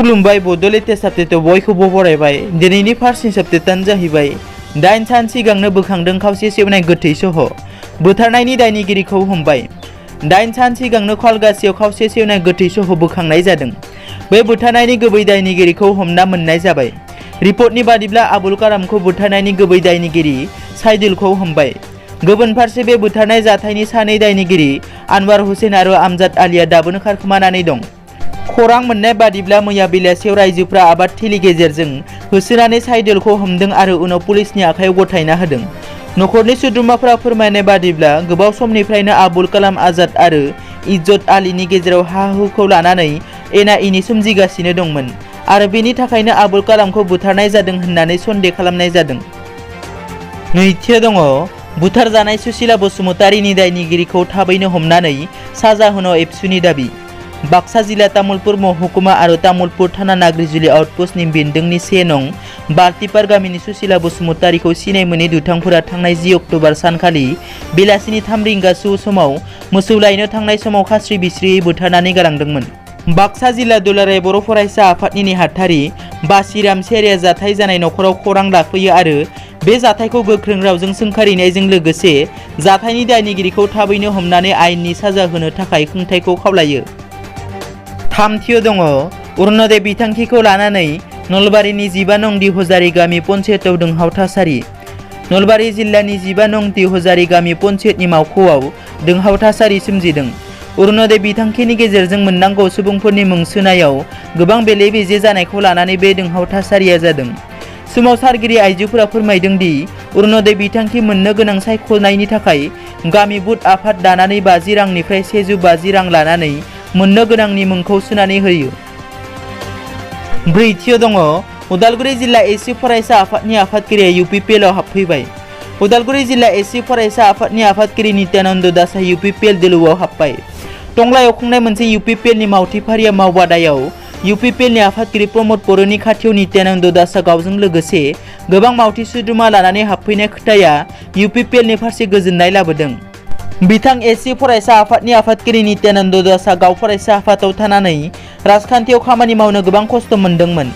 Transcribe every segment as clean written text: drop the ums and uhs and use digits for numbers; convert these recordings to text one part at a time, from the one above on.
खुलुमबाय बड' लेटेस्ट आपडेटआव बयखौबो बरायबाय। दिनैनि फार्स्ट आपडेटआनो जाहैबाय 8 सान सिगांनो बोखांदों खावसे सेवनाय गोथै सह' बुथारनायनि दायनिगिरिखौ हमबाय। 8 सान सिगांनो खलगासियाव खावसे सेवनाय गोथै सह' बोखांनाय जादों। बे बुथारनायनि गुबै दायनिगिरिखौ हमना मोननाय जाबाय। रिपर्टनि बादिब्ला आबुल कालामखौ बुथारनायनि गुबै दायनिगिरि साइदुलखौ हमबाय। गुबुन फारसे बे बुथारनाय जाथायनि सानै दायनिगिरि आनवार हुसैन आरो आमजाद आलिया दाबोनो खारखोमानानै दं। खौरां मोननाय बादिब्ला मैया बेलासियाव रायजोफ्रा आबाद थिलि गेजेरजों होसोनानै साइदुलखौ हमदों आरो उनाव पुलिसनि आखायाव गथायना होदों। नखरनि सोद्रोमाफोरा फोरमायनाय बादिब्ला गोबाव समनिफ्रायनो आबुल कालाम आजाद आरो इज्जत आलीनि गेजेराव हा-हुखौ लानानै एना-एनि सोमजिगासिनो दंमोन आरो बेनि थाखायनो आबुल कालामखौ बुथारनाय जादों होननानै सन्देह खालामनाय जादों। नैथियाव दङ बुथारजानाय सुशीला बसुमतारीनि दायनिगिरिखौ थाबैनो हमनानै साजा होनो एबसुनि दाबि। बाक्सा जिल्ला तामुलपुर महकुमा आरो तामुलपुर थाना नाग्रिजुलि आउटपस्टनि बेन्दोंनि 1 नं बारटिपार गामिनि सुशीला बसुमतारीखौ सिनाय मोनै दुथांफोरा थांनाय 10 अक्ट'बर सानखालि बेलासिनि 3 रिंगासो समाव मोसौ लायनो थांनाय समाव खास्रि बिस्रियै बुथारनानै गालांदोंमोन। बाक्सा जिल्ला दुलाराय बर' फरायसा आफादनि नेहाथारि बासिराम सेरिया जाथाय जानाय नखराव खौरां लाफैयो आरो बे जाथायखौ गोख्रों रावजों सोंखारिनायजों लोगोसे जाथायनि दायनिगिरिखौ थाबैनो हमनानै आयेननि साजा होनो थाखाय खुंथायखौ खावलायो। थामथियाव दङ अरुण'दय बिथांखिखौ लानानै नलबारिनि 15 नं दिहजारी गामि पन्चायतआव दुंहाव थासारि। नलबारि जिल्लानि 15 नं दिहजारी गामि पन्चायतनि मावख'आव दुंहाव थासारि सोमजिदों। अरुण'दय बिथांखिनि गेजेरजों मोननांगौ सुबुंफोरनि मुं सोनायाव गोबां बेले-बेजे जानायखौ लानानै बे दुंहाव थासारिया जादों। सोमावसारगिरि आइजोफोरा फोरमायदों दि अरुण'दय बिथांखि मोननो गोनां सायख'नायनि थाखाय गामि बुथ आफाद दानानै 50 रांनिफ्राय 150 रां लानानै मोननो गोनांनि मुंखौ सोनानै होयो। ब्रैथियाव दङ उदालगुरि जिल्ला एसि फरायसा आफादनि आफादगिरिया UPPL आव हाबफैबाय। उदालगुरि जिल्ला एसि फरायसा आफादनि आफादगिरि नित्यानन्द दासआ UPPL दोलोआव हाबबाय। टंलायाव खुंनाय मोनसे UPPL नि मावथि फारिया मावबादायाव UPPL नि आफादगिरि प्रमद बर'नि खाथियाव नित्यानन्द दासआ गावजों लोगोसे गोबां मावथि सोद्रोमा लानानै हाबफैनाय खोथाया UPPL नि फारसे गोजोननाय लाबोदों। बिथां एसि फरायसा आफादनि आफादगिरि नित्यानन्द दासआ गाव फरायसा आफादाव थानानै राजखान्थियाव खामानि मावनो गोबां खस्थ' मोनदोंमोन।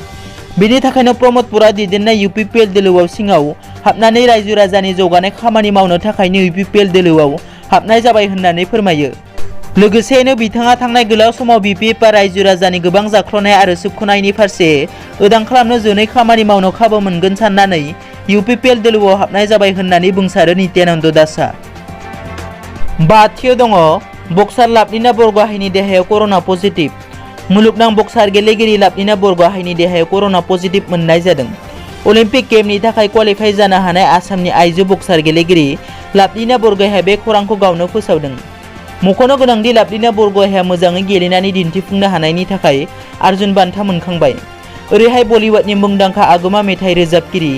बेनि थाखायनो प्रमद बर'आ दैदेननाय UPPL दोलोआव सिङाव हाबनानै रायजो राजानि जौगानाय खामानि मावनो थाखायनो UPPL दोलोआव हाबनाय जाबाय होननानै फोरमायो। लोगोसेनो बिथाङा थांनाय गोलाव समाव BPFआ रायजो राजानि गोबां जाख्ल'नाय आरो सोबख'नायनि फारसे उदां खालामनो जनै खामानि मावनो खाबु मोनगोन साननानै UPPL दोलोआव हाबनाय जाबाय होननानै बुंसारो नित्यानन्द दासआ। बाथियाव दङ बक्सार लाभलिना बरग'हाइनि देहायाव कर'ना पजिटिभ। मुलुगनां बक्सार गेलेगिरि लाभलिना बरग'हाइनि देहायाव कर'ना पजिटिभ मोननाय जादों। अलिम्पिक गेमनि थाखाय क्वालिफाइ जानो हानाय आसामनि आइजो बक्सार गेलेगिरि लाभलिना बरग'हाइया बे खौरांखौ गावनो फोसावदों। मख'नो गोनांदि लाभलिना बरग'हाइया मोजाङै गेलेनानै दिन्थिफुंनो हानायनि थाखाय अर्जुन बान्था मोनखांबाय। ओरैहाय बलिउडनि मुंदांखा आगोमा मेथाइ रोजाबगिरि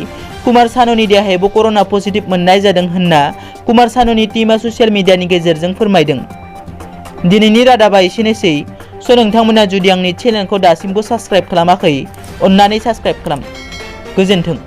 कुमार सानुनि देहायावबो कर'ना पजिटिभ मोननाय जादों होनना कुमार सानुनि टीमआ ससियेल मिडियानि गेजेरजों फोरमायदों। दिनैनि रादाबा एसेनोसै। नोंथांमोना जुदि आंनि चेनेलखौ दासिमबो साबस्क्राइब खालामाखै अन्नानै साबस्क्राइब खालाम। गोजोन्थों।